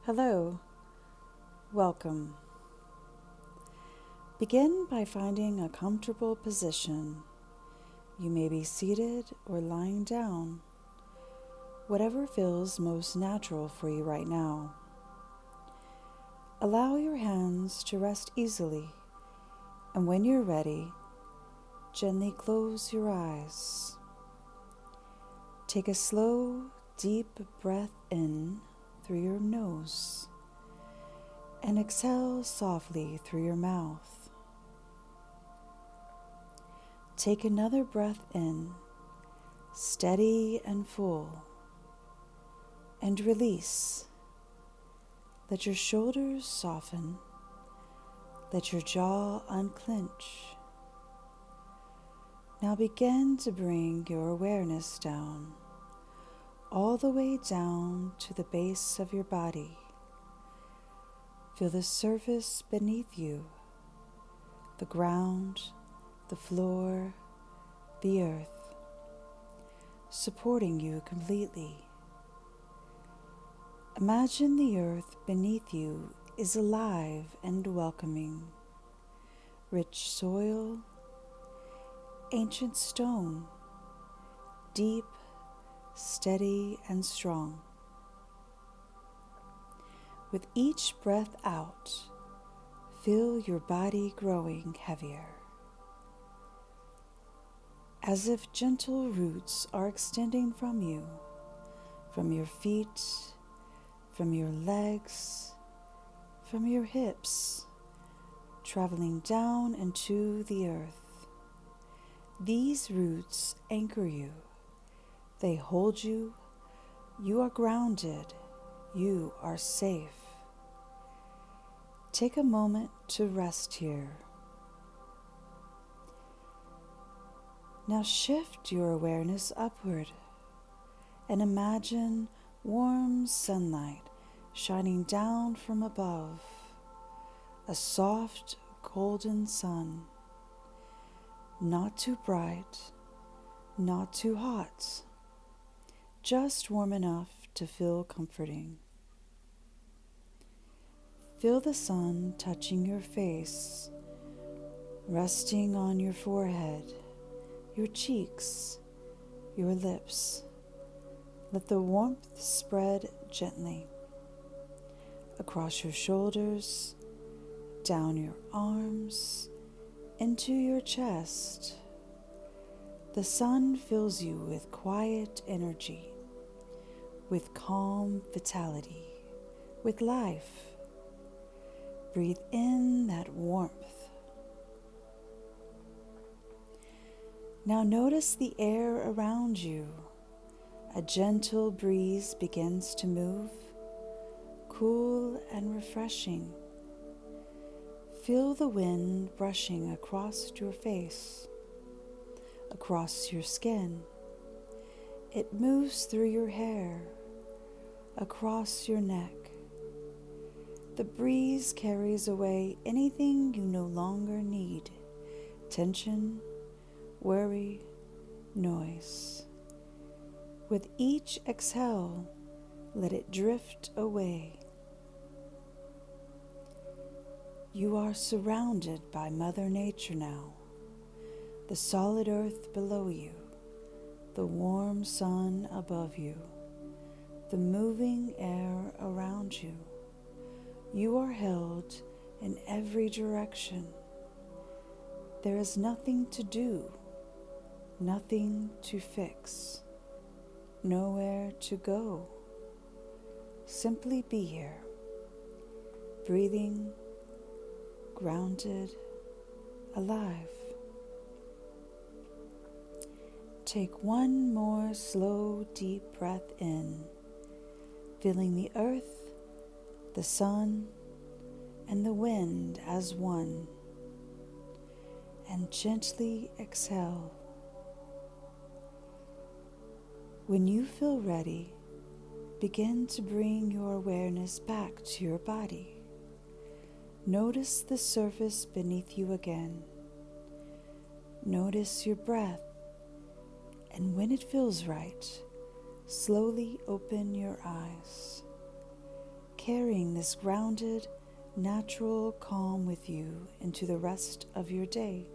Hello, welcome. Begin by finding a comfortable position. You may be seated or lying down, whatever feels most natural for you right now. Allow your hands to rest easily, and when you're ready, gently close your eyes. Take a slow, deep breath in through your nose and exhale softly through your mouth. Take another breath in, steady and full, and release. Let your shoulders soften. Let your jaw unclench. Now begin to bring your awareness down, all the way down to the base of your body. Feel the surface beneath you, the ground, the floor, the earth, supporting you completely. Imagine the earth beneath you is alive and welcoming. Rich soil, ancient stone, deep, steady, and strong. With each breath out, feel your body growing heavier, as if gentle roots are extending from you, from your feet, from your legs, from your hips, traveling down into the earth. These roots anchor you. They hold you. You are grounded. You are safe. Take a moment to rest here. Now shift your awareness upward and imagine warm sunlight shining down from above, a soft golden sun, not too bright, not too hot, just warm enough to feel comforting. Feel the sun touching your face, resting on your forehead, your cheeks, your lips. Let the warmth spread gently across your shoulders, down your arms, into your chest. The sun fills you with quiet energy, with calm vitality, with life. Breathe in that warmth. Now notice the air around you. A gentle breeze begins to move, cool and refreshing. Feel the wind brushing across your face, across your skin. It moves through your hair, across your neck. The breeze carries away anything you no longer need: tension, worry, noise. With each exhale, let it drift away. You are surrounded by Mother Nature now, the solid earth below you, the warm sun above you, the moving air around you. You are held in every direction. There is nothing to do, nothing to fix, nowhere to go. Simply be here, breathing, grounded, alive. Take one more slow, deep breath in, feeling the earth, the sun, and the wind as one, and gently exhale. When you feel ready, begin to bring your awareness back to your body. Notice the surface beneath you again. Notice your breath, and when it feels right, slowly open your eyes. carrying this grounded, natural calm with you into the rest of your day.